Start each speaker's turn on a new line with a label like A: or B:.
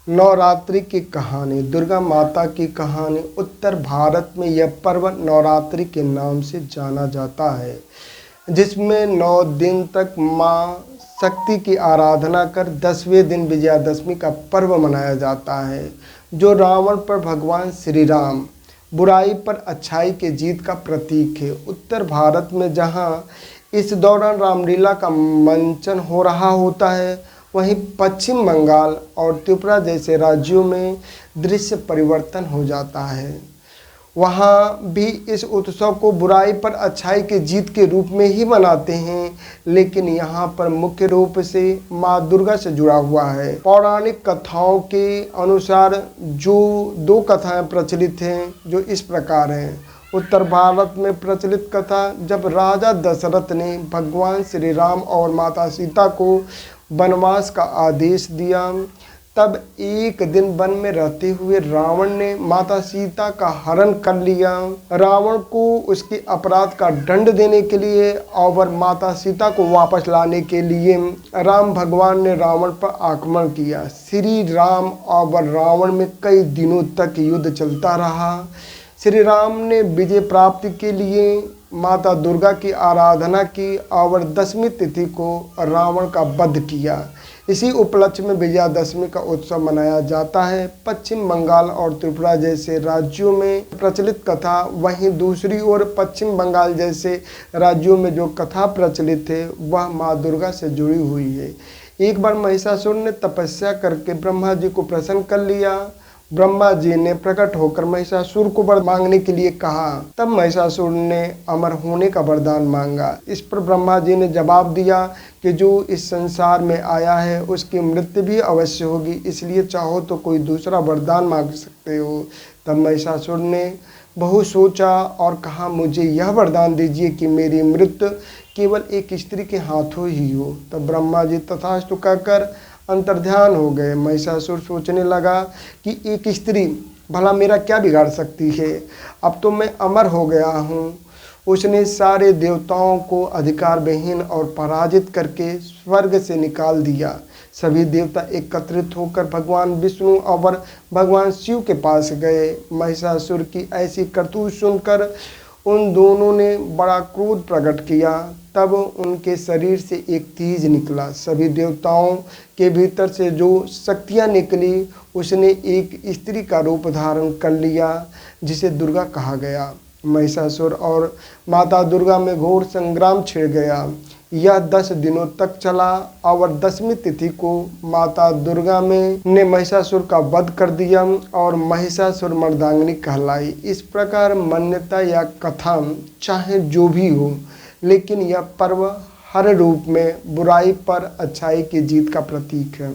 A: नवरात्रि की कहानी। दुर्गा माता की कहानी। उत्तर भारत में यह पर्व नवरात्रि के नाम से जाना जाता है, जिसमें 9 दिन तक माँ शक्ति की आराधना कर 10वें दिन विजयादशमी का पर्व मनाया जाता है, जो रावण पर भगवान श्री राम बुराई पर अच्छाई के जीत का प्रतीक है। उत्तर भारत में जहाँ इस दौरान रामलीला का मंचन हो रहा होता है, वहीं पश्चिम बंगाल और त्रिपुरा जैसे राज्यों में दृश्य परिवर्तन हो जाता है। वहाँ भी इस उत्सव को बुराई पर अच्छाई की जीत के रूप में ही मनाते हैं, लेकिन यहाँ पर मुख्य रूप से माँ दुर्गा से जुड़ा हुआ है। पौराणिक कथाओं के अनुसार जो 2 कथाएं प्रचलित हैं, जो इस प्रकार हैं। उत्तर भारत में प्रचलित कथा, जब राजा दशरथ ने भगवान श्री राम और माता सीता को वनवास का आदेश दिया, तब एक दिन वन में रहते हुए रावण ने माता सीता का हरण कर लिया। रावण को उसके अपराध का दंड देने के लिए और माता सीता को वापस लाने के लिए राम भगवान ने रावण पर आक्रमण किया। श्री राम और रावण में कई दिनों तक युद्ध चलता रहा। श्री राम ने विजय प्राप्ति के लिए माता दुर्गा की आराधना की और 10वीं तिथि को रावण का वध किया। इसी उपलक्ष्य में विजयादशमी का उत्सव मनाया जाता है। पश्चिम बंगाल और त्रिपुरा जैसे राज्यों में प्रचलित कथा, वहीं दूसरी ओर पश्चिम बंगाल जैसे राज्यों में जो कथा प्रचलित है वह माँ दुर्गा से जुड़ी हुई है। एक बार महिषासुर ने तपस्या करके ब्रह्मा जी को प्रसन्न कर लिया। ब्रह्मा जी ने प्रकट होकर महिषासुर को वर मांगने के लिए कहा। तब महिषासुर ने अमर होने का वरदान मांगा। इस पर ब्रह्मा जी ने जवाब दिया कि जो इस संसार में आया है उसकी मृत्यु भी अवश्य होगी, इसलिए चाहो तो कोई दूसरा वरदान मांग सकते हो। तब महिषासुर ने बहुत सोचा और कहा, मुझे यह वरदान दीजिए कि मेरी मृत्यु केवल एक स्त्री के हाथों ही हो। तब ब्रह्मा जी तथास्तु कहकर अंतर्ध्यान हो गए। महिषासुर सोचने लगा कि एक स्त्री भला मेरा क्या बिगाड़ सकती है, अब तो मैं अमर हो गया हूँ। उसने सारे देवताओं को अधिकार विहीन और पराजित करके स्वर्ग से निकाल दिया। सभी देवता एकत्रित होकर भगवान विष्णु और भगवान शिव के पास गए। महिषासुर की ऐसी करतूत सुनकर उन दोनों ने बड़ा क्रोध प्रकट किया। तब उनके शरीर से एक तीर निकला। सभी देवताओं के भीतर से जो शक्तियाँ निकली, उसने एक स्त्री का रूप धारण कर लिया, जिसे दुर्गा कहा गया। महिषासुर और माता दुर्गा में घोर संग्राम छिड़ गया। यह 10 दिनों तक चला और 10वीं तिथि को माता दुर्गा ने महिषासुर का वध कर दिया और महिषासुर मर्दांगिनी कहलाई। इस प्रकार मान्यता या कथा चाहे जो भी हो, लेकिन यह पर्व हर रूप में बुराई पर अच्छाई की जीत का प्रतीक है।